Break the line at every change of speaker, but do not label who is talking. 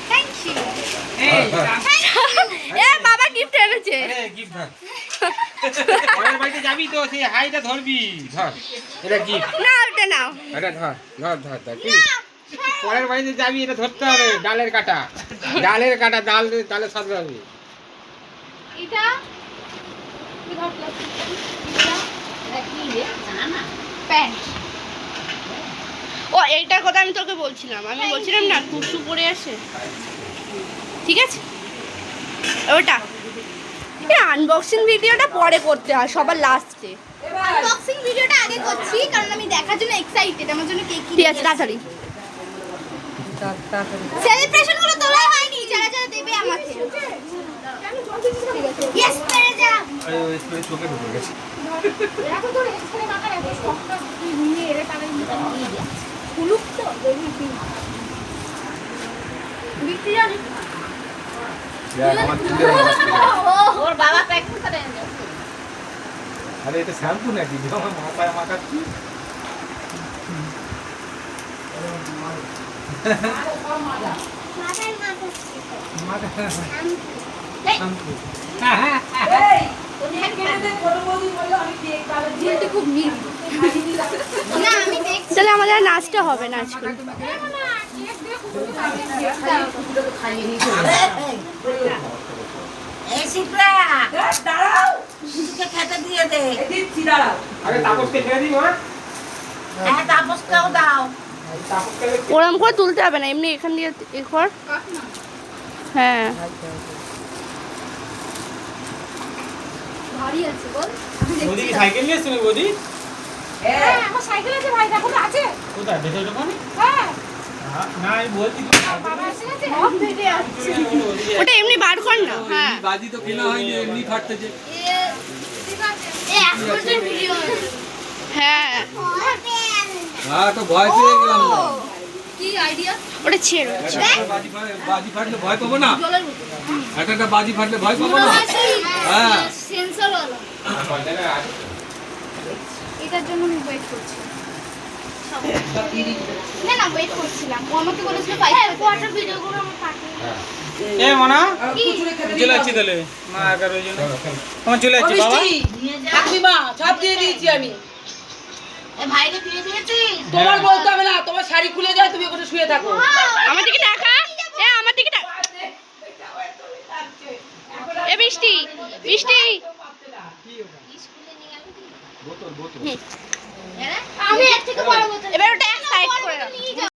Thank you. এ বাবা gift এনেছে।
Gift ধর। পরের বাড়িতে যাবি তো সেই হাইটা ধরবি, ধর এটা গিফট।
না ওটা নাও।
এটা ধর ধর ধর ধর পরের বাড়িতে যাবি এটা ধরতে হবে। ডালের কাটা, ডালের কাটা, ডালে সাজবে হবে।
এটা কি ধরলা? এটা কি রে? জানা প্যান্ট। ও এইটার কথা আমি তোকে বলছিলাম, আমি বলছিলাম না টুসু পরে আসে, ঠিক আছে ওটা। এই আনবক্সিং ভিডিওটা পরে করতে হয়, সবার লাস্টে।
আনবক্সিং ভিডিওটা আগে করছি কারণ আমি দেখার জন্য এক্সাইটেড। আমার জন্য কেক
ঠিক আছে তাড়াতাড়ি।
সেলিব্রেশন গুলো তোলা হয়নি, যারা যারা দেবে আমাকে। ইয়েস পেরে যা।
ওই স্প্রে চোখে ঢুকে গেছে।
রাখো তো এখানে মাখা রাখো, স্টকটা নিয়ে এর টাকা নিয়ে দিয়ে। ফুলুক তো বিক্রি জানি। ওর বাবা প্যাক করে এনেছে।
আরে এটা শ্যাম্পু নাকি? আমার মাথায় মাখাচ্ছি।
তাহলে আমাদের আর নাচটা হবে না আজকে। ওরম করে তুলতে হবে না, এমনি এখান দিয়ে একবার। হ্যাঁ
ভারী আছে বল।
বৌদি কি সাইকেল নিয়ে এসেছো বৌদি?
হ্যাঁ আমার সাইকেল আছে ভাই, দেখো তো আছে।
কোথায় ভেতর দোকানে?
হ্যাঁ
না আমি বলছি
বাবা এসে গেছে। সব থেকে আছে।
ওটা এমনি বার কর না। হ্যাঁ
বাজি তো কেনা হয়নি, এমনি ফাটতেছে।
ঠিক আছে এই এক মিনিটের ভিডিও।
হ্যাঁ
হ্যাঁ তো ভয় পেয়ে গেলাম না।
কি আইডিয়া?
ওটা ছেড়ে।
বাজি ফাটলে ভয় পাবো না?
জলের বোতল।
একটা বাজি ফাটলে ভয় পাবো না? হ্যাঁ
সেন্সর वाला। এটার জন্য আমি ওয়েট করছি। না না ওয়েট করছিলাম। ও আমাকে বলেছিল 5 কোয়ার্টার ভিডিওগুলো আমার পাঠিয়ে।
এ মনা
কি?
চলে আসছি তাহলে মা একার ওই জন্য আমার চলে আসছি বাবা।
থাকবি মা, সব দিয়ে দিয়েছি আমি।
এ ভাইরে দিয়ে দিয়েছি।
তোমার বলতে হবে না, তোমার শাড়ি খুলে যায়, তুমি ওখানে শুয়ে থাকো।
আমার দিকে টাকা, এ আমার দিকে টাকা। এ বৃষ্টি বৃষ্টি
বোতল বোতল
আমি এর থেকে বড় বোতল।
এবার ওটা